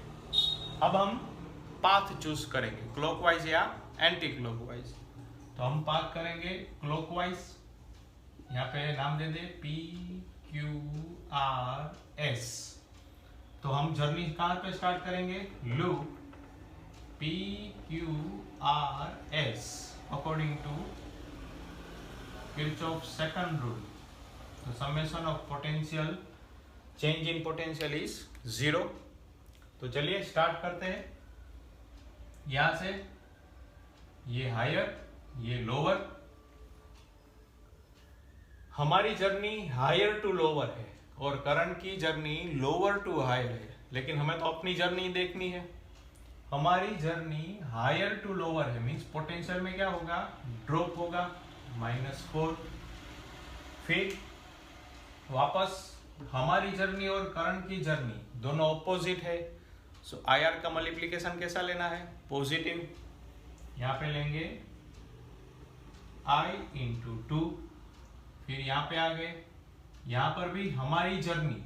अब हम पाथ चूज करेंगे, क्लॉकवाइज या एंटी क्लॉकवाइज। तो हम पाथ करेंगे क्लॉकवाइज। यहाँ पे नाम दे दे PQRS। तो हम जर्नी कहां पे स्टार्ट करेंगे? Loop PQRS according to Kirchhoff second rule. तो summation of potential change in potential is 0। तो चलिए स्टार्ट करते हैं। यहां से ये हायर, ये लोअर। हमारी जर्नी हायर टू लोअर है और करंट की जर्नी लोअर टू हायर है, लेकिन हमें तो अपनी जर्नी देखनी है। हमारी जर्नी हायर टू लोअर है, मींस पोटेंशियल में क्या होगा? ड्रॉप होगा, -4। फिर वापस हमारी जर्नी और करंट की जर्नी दोनों ऑपोजिट है। सो IR का मल्टीप्लिकेशन कैसा लेना है? पॉजिटिव। यहां पे लेंगे I × 2। फिर यहाँ पे आ गए, यहाँ पर भी हमारी जर्नी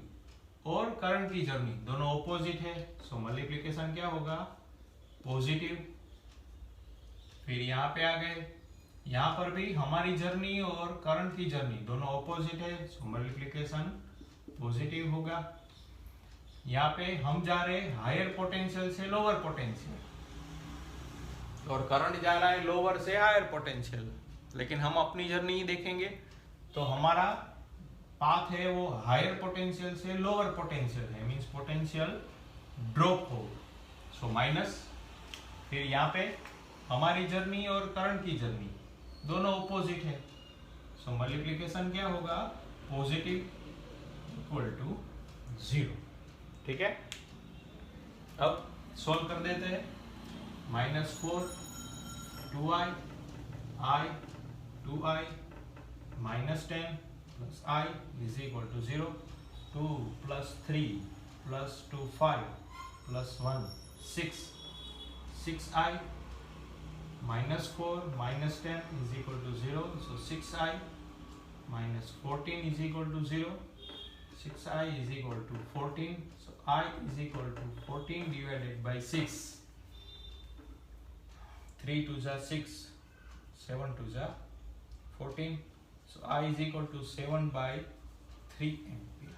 और करंट की जर्नी दोनों ऑपोजिट है। सो मल्टीप्लिकेशन क्या होगा? पॉजिटिव। फिर यहाँ पे आ गए, यहाँ पर भी हमारी जर्नी और करंट की जर्नी दोनों ऑपोजिट है। सो मल्टीप्लिकेशन पॉजिटिव होगा। यहाँ पे हम जा रहे हैं हायर पोटेंशियल से लोअर पोटेंशियल, और करंट जा रहा है लोअर से हायर पोटेंशियल, लेकिन हम अपनी जर्नी ही देखेंगे। तो हमारा पाथ है वो हायर पोटेंशियल से लोअर पोटेंशियल है, मींस पोटेंशियल ड्रॉप हो। So minus. फिर यहाँ पे हमारी जर्नी और करंट की जर्नी दोनों ऑपोजिट है। सो मल्टीप्लिकेशन क्या होगा, पॉजिटिव इक्वल टू 0। ठीक है, अब सॉल्व कर देते हैं। -4 2i i 2i -10 plus I is equal to 0, 2 plus 3 plus 2 5 plus 1 6, 6i -4 -10 is equal to 0, so 6i -14 is equal to 0, 6i is equal to 14, so I is equal to 14 divided by 6, 3 2 जा 6, 7 2 जा 14, so I is equal to 7/3 ampere.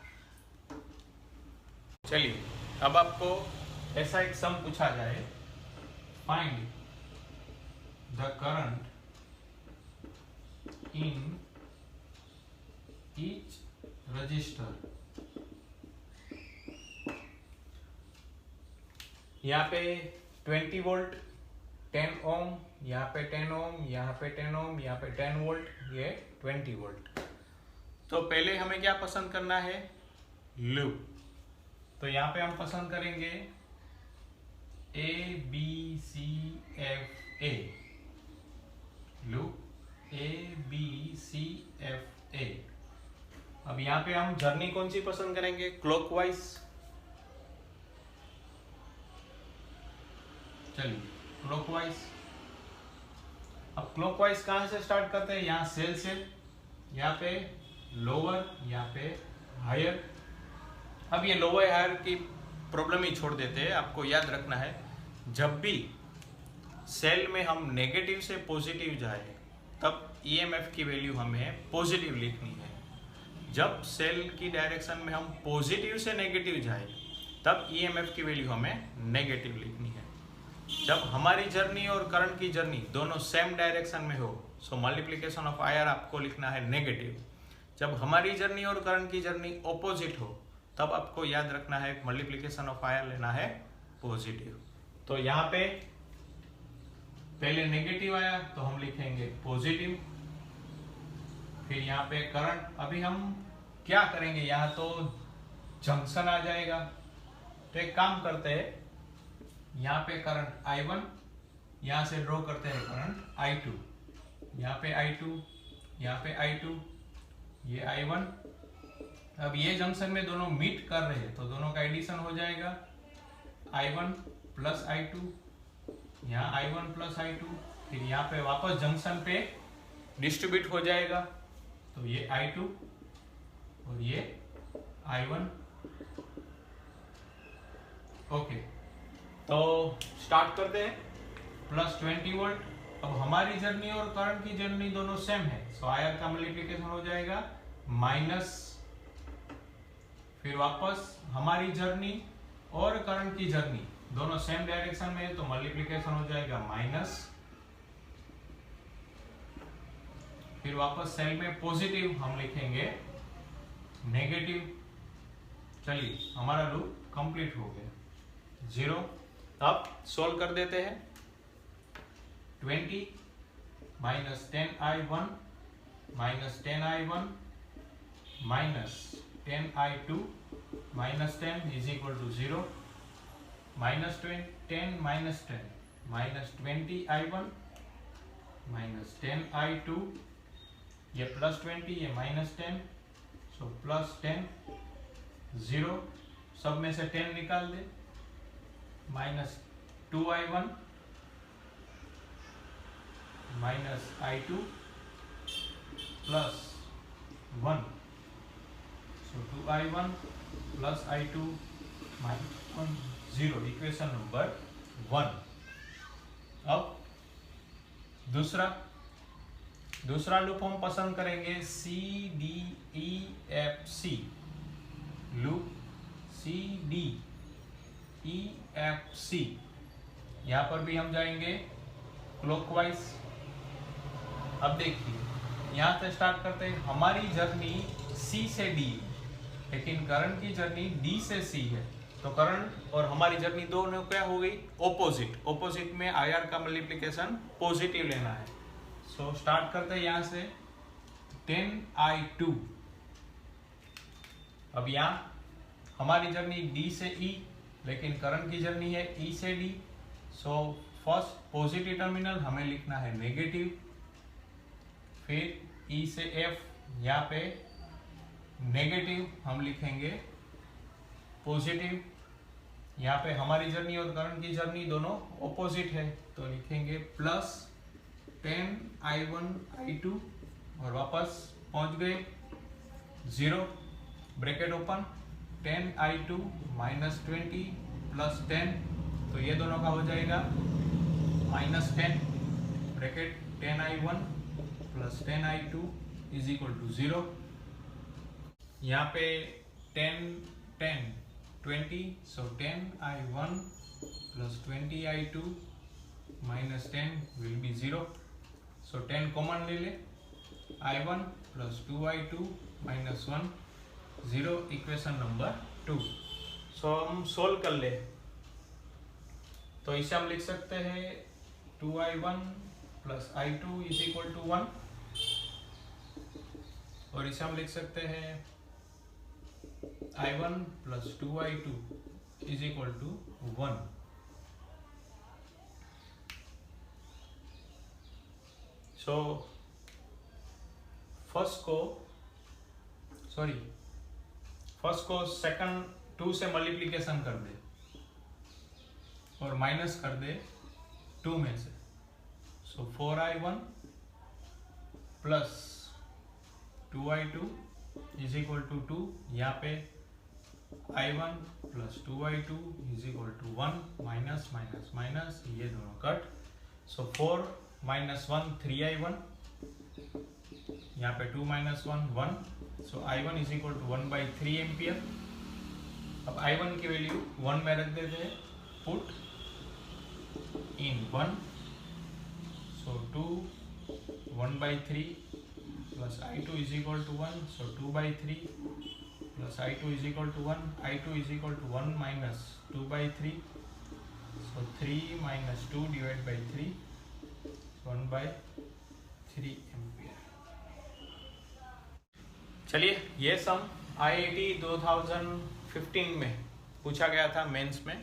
चलिए, अब आपको ऐसा एक सम पूछा जाए, find the current in each resistor. यहाँ पे 20 वोल्ट, 10 ओम, यहाँ पे 10 ओम, यहाँ पे 10 ओम, यहाँ पे 10 वोल्ट, ये 20 वोल्ट। तो पहले हमें क्या पसंद करना है, लूप। तो यहाँ पे हम पसंद करेंगे A B C F A, loop A B C F A। अब यहाँ पे हम जर्नी कौन सी पसंद करेंगे, क्लॉकवाइज। चलिए, क्लॉकवाइज। अब क्लॉकवाइज कहां से स्टार्ट करते हैं, यहाँ सेल से, यहाँ पे लोअर, यहाँ पे हायर। अब ये लोअर हायर की प्रॉब्लम ही छोड़ देते हैं। आपको याद रखना है, जब भी सेल में हम नेगेटिव से पॉजिटिव जाए तब ईएमएफ की वैल्यू हमें पॉजिटिव लिखनी है। जब सेल की डायरेक्शन में हम पॉजिटिव से नेगेटिव जाए तब ईएमएफ की वैल्यू हमें नेगेटिव लिखनी है। जब हमारी जर्नी और करंट की जर्नी दोनों सेम डायरेक्शन में हो, सो मल्टीप्लिकेशन ऑफ आईआर आपको लिखना है नेगेटिव। जब हमारी जर्नी और करंट की जर्नी ऑपोजिट हो तब आपको याद रखना है मल्टीप्लिकेशन ऑफ आईआर लेना है पॉजिटिव। तो यहाँ पे पहले नेगेटिव आया तो हम लिखेंगे पॉजिटिव, फिर यहाँ पे करंट। अभी हम क्या करेंगे, यहाँ तो जंक्शन आ जाएगा, तो एक काम करते हैं, यहाँ पे करंट I1, यहाँ से ड्रॉ करते हैं करंट I2, यहाँ पे I2, यहाँ पे I2, ये I1। अब ये जंक्शन में दोनों मीट कर रहे हैं तो दोनों का एडिशन हो जाएगा, I1 प्लस I2, यहाँ I1 प्लस I2, फिर यहाँ पे वापस जंक्शन पे डिस्ट्रीब्यूट हो जाएगा, तो ये I2 और ये I1। ओके, तो स्टार्ट करते हैं। Plus 20 volt. अब हमारी जर्नी और करंट की जर्नी दोनों सेम है, सो आईआर का मल्टीप्लिकेशन हो जाएगा माइनस, फिर वापस हमारी जर्नी और करंट की जर्नी दोनों सेम डायरेक्शन में है तो मल्टीप्लिकेशन हो जाएगा माइनस, फिर वापस सेल में पॉजिटिव हम लिखेंगे नेगेटिव। चलिए, हमारा लूप कंप्लीट हो गया, 0। अब सॉल्व कर देते हैं। 20 minus 10i1 minus 10i1 minus 10i2 minus 10 is equal to 0, minus 10 minus 10 minus 20i1 minus 10i2, ये प्लस 20, ये माइनस 10, सो प्लस 10, 0, सब में से 10 निकाल दे, minus 2i1 minus i2 plus 1, so 2i1 plus i2 minus 1, 0, equation number 1। अब दूसरा लूप हम पसंद करेंगे C D E F C, loop C D E F C। यहाँ पर भी हम जाएंगे क्लॉकवाइज। अब देखिए, यहाँ से स्टार्ट करते हैं। हमारी जर्नी C से D, लेकिन करंट की जर्नी D से C है, तो करंट और हमारी जर्नी दोनों क्या हो गई, ऑपोजिट। ऑपोजिट में आईआर का मल्टीप्लिकेशन पॉजिटिव लेना है। सो स्टार्ट करते हैं यहाँ से, 10I2। अब यहाँ हमारी जर्नी डी से ई, लेकिन करंट की जर्नी है ई से D. So first positive terminal हमें लिखना है नेगेटिव, फिर ई से एफ, यहाँ पे नेगेटिव हम लिखेंगे पॉजिटिव। यहाँ पे हमारी जर्नी और करंट की जर्नी दोनों ऑपोजिट है, तो लिखेंगे प्लस 10I1I2 और वापस पहुंच गए 0, bracket open, 10I2 minus 20 plus 10, तो ये दोनों का हो जाएगा minus 10, bracket 10I1 plus 10I2 is equal to 0। यहाँ पे 10 10 20, so 10I1 plus 20I2 minus 10 will be 0। So 10 common ले ले, I1 plus 2I2 minus 1, 0, equation number 2। So हम सोल्व कर ले, तो इसे हम लिख सकते हैं 2I1 plus I2 is equal to 1, और इसे हम लिख सकते हैं I1 plus 2I2 is equal to 1। So first को सेकंड 2 से मल्टीप्लिकेशन कर दे और माइनस कर दे 2 में से। So 4I1 plus 2I2 is equal to 2, यहाँ पे I1 plus 2I2 is equal to 1, minus minus minus, ये दोनों कट। सो 4 माइनस 1 3I1, यहाँ पे 2 minus 1 1, so I1 is equal to 1/3 ampere. अब I1 की वैल्यू 1 में रख देते हैं, put in 1, so 2 1/3 plus I2 is equal to 1, so 2/3 plus I2 is equal to 1, I2 is equal to 1 minus 2/3, so 3 minus 2 divide by 3, 1/3 ampere. चलिए, ये सम IIT 2015 में पूछा गया था मेंस में।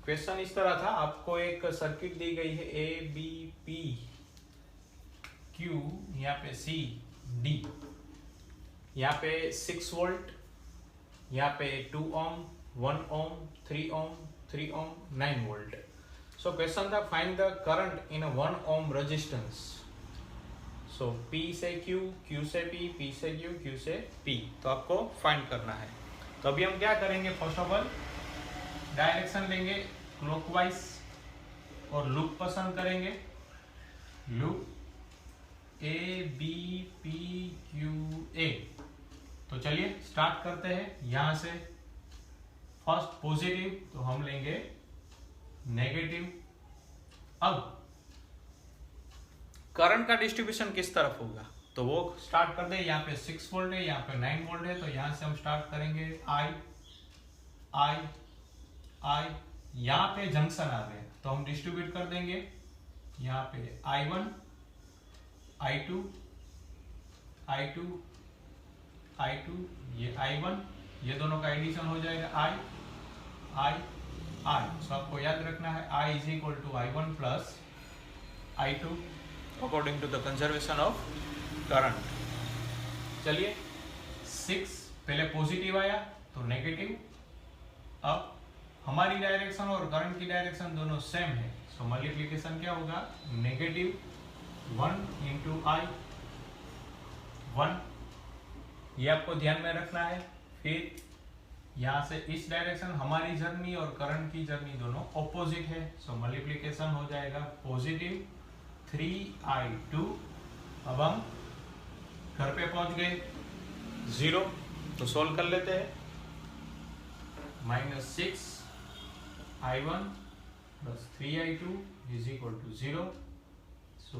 क्वेश्चन इस तरह था, आपको एक सर्किट दी गई है A B P Q, यहाँ पे C D, यहाँ पे 6 वोल्ट, यहाँ पे 2 ओम 1 ओम 3 ओम 3 ओम 9 वोल्ट। सो क्वेश्चन था find the current in a 1 ohm resistance. So P से Q, Q से P, P से Q, Q से P, तो आपको फाइंड करना है। तो अभी हम क्या करेंगे, फर्स्ट ऑफ ऑल डायरेक्शन लेंगे क्लॉकवाइज और लूप पसंद करेंगे, loop A B P Q A। तो चलिए स्टार्ट करते हैं यहाँ से। फर्स्ट पॉजिटिव, तो हम लेंगे नेगेटिव। अब करंट का डिस्ट्रीब्यूशन किस तरफ होगा, तो वो स्टार्ट कर दे। यहाँ पे 6 वोल्ट है, यहाँ पे 9 वोल्ट है, तो यहाँ से हम स्टार्ट करेंगे I I I, यहाँ पे जंक्शन आ गए तो हम डिस्ट्रीब्यूट कर देंगे। यहाँ पे I1 I2 I2 I2, ये I1, ये दोनों का एडिशन हो जाएगा I सो आपको याद रखना है I is equal to I1 plus I2 according to the conservation of current. चलिए 6 पहले पॉजिटिव आया तो नेगेटिव। अब हमारी डायरेक्शन और करंट की डायरेक्शन दोनों सेम है, सो मल्टीप्लिकेशन क्या होगा, नेगेटिव 1 इंटू I 1, ये आपको ध्यान में रखना है। फिर यहाँ से इस डायरेक्शन हमारी जर्नी और करंट की जर्नी दोनों ऑपोजिट है, सो मल्टीप्लिकेशन हो जाएगा पॉजिटिव 3I2। अब हम घर पे पहुंच गए 0, तो सोल्व कर लेते हैं। Minus 6I1 plus 3I2 is equal to 0। So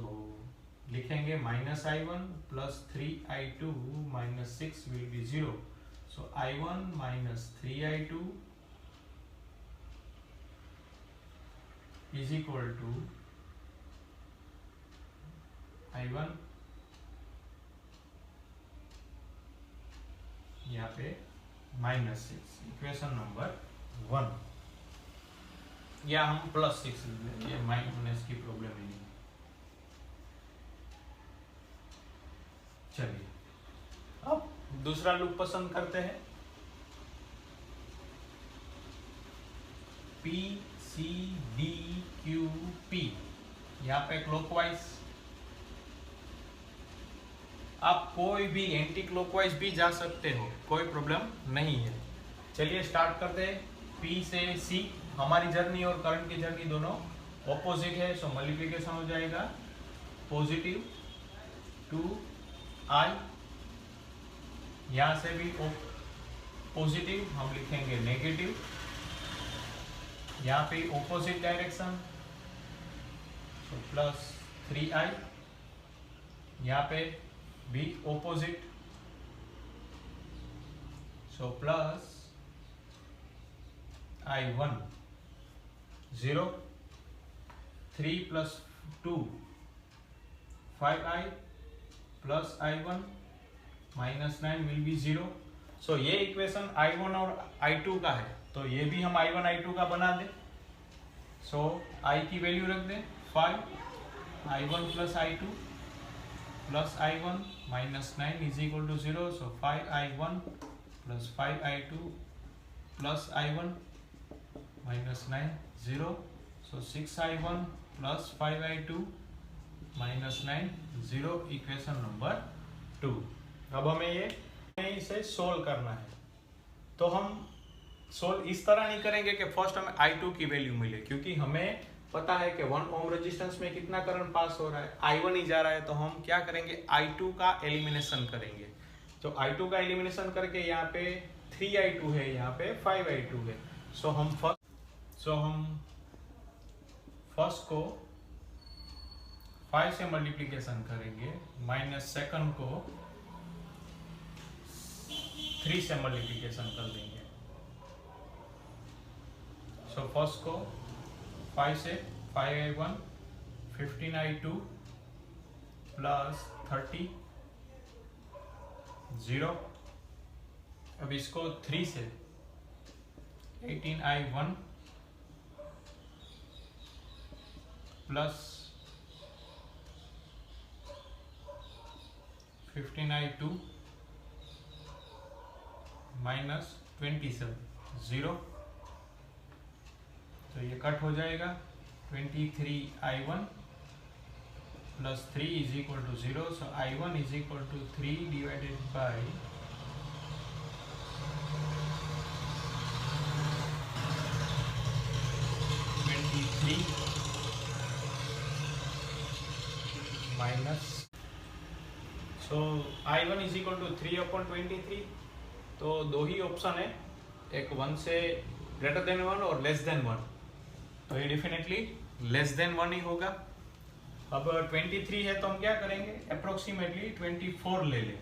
लिखेंगे minus I1 plus 3I2 minus 6 will be 0। So I1 minus 3I2 is equal to I1 यहाँ पे -6, इक्वेशन नंबर 1, या हम +6 ले, ये माइनस की प्रॉब्लम ही नहीं। चलिए अब दूसरा लूप पसंद करते हैं। P C D Q P, यहाँ पे क्लॉकवाइज, आप कोई भी एंटी क्लॉकवाइज भी जा सकते हो, कोई प्रॉब्लम नहीं है। चलिए स्टार्ट करते हैं। P से C, हमारी जर्नी और करंट की जर्नी दोनों ऑपोजिट है, सो मल्टीप्लिकेशन हो जाएगा पॉजिटिव 2I, यहां से भी पॉजिटिव हम लिखेंगे नेगेटिव, यहाँ पे ऑपोजिट डायरेक्शन, सो +3I, यहाँ पे भी opposite, so +I1, 0, 3 + 2 5I + I1 -9 will be 0। सो ये इक्वेशन I1 और I2 का है, तो ये भी हम I1 I2 का बना दें। सो I की वैल्यू रख दें 5, I1 + I2 + I1 -9 = 0। सो 5I1 + 5I2 + I1 -9 0। सो 6I1 + 5I2 -9 0, इक्वेशन नंबर 2। अब हमें इसे सोल्व करना है, तो हम सोल्व इस तरह नहीं करेंगे कि फर्स्ट हमें I2 की वैल्यू मिले, क्योंकि हमें पता है कि 1 ओम रेजिस्टेंस में कितना करंट पास हो रहा है, I1 ही जा रहा है, तो हम क्या करेंगे, I2 का एलिमिनेशन करेंगे। तो I2 का एलिमिनेशन करके यहाँ पे 3I2 है, यहाँ पे 5I2 है। सो हम फर्स्ट को 5 से मल्टीप्लिकेशन करेंगे, -2 को 3 से मल्टीप्लिकेशन कर देंगे। सो फर्स्ट को 5 से 5I1 15I2 + 30 0। अब इसको 3 से 18I1 + 15I2 -27 0। तो ये कट हो जाएगा, 23I1 + 3 = 0। So I1 = 3 divided by 23 minus, so I1 = 3/23। तो दो ही ऑप्शन है, एक 1 से >1 और <1। तो ये डेफिनेटली <1 ही होगा। अब 23 है तो हम क्या करेंगे, अप्रोक्सीमेटली 24 ले लें।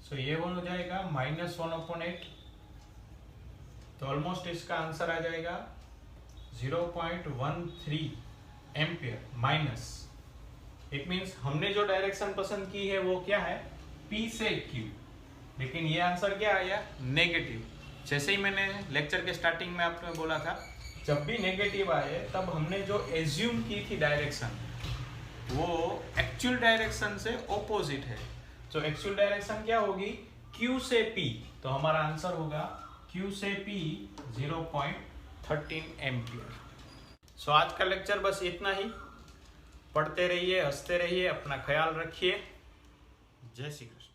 सो ये हो जाएगा -1/8। तो ऑलमोस्ट इसका आंसर आ जाएगा 0.13 एम्पियर माइनस। इट मीन्स हमने जो डायरेक्शन पसंद की है वो क्या है, P से Q, लेकिन ये आंसर क्या आया, नेगेटिव। जैसे ही मैंने लेक्चर के स्टार्टिंग में आपने बोला था, जब भी नेगेटिव आए तब हमने जो एज्यूम की थी डायरेक्शन, वो एक्चुअल डायरेक्शन से ऑपोजिट है। तो एक्चुअल डायरेक्शन क्या होगी, Q से P, तो हमारा आंसर होगा Q से P 0.13 एम्पियर। सो आज का लेक्चर बस इतना ही। पढ़ते रहिए, हंसते रहिए, अपना ख्याल रखिए। जय श्री कृष्ण।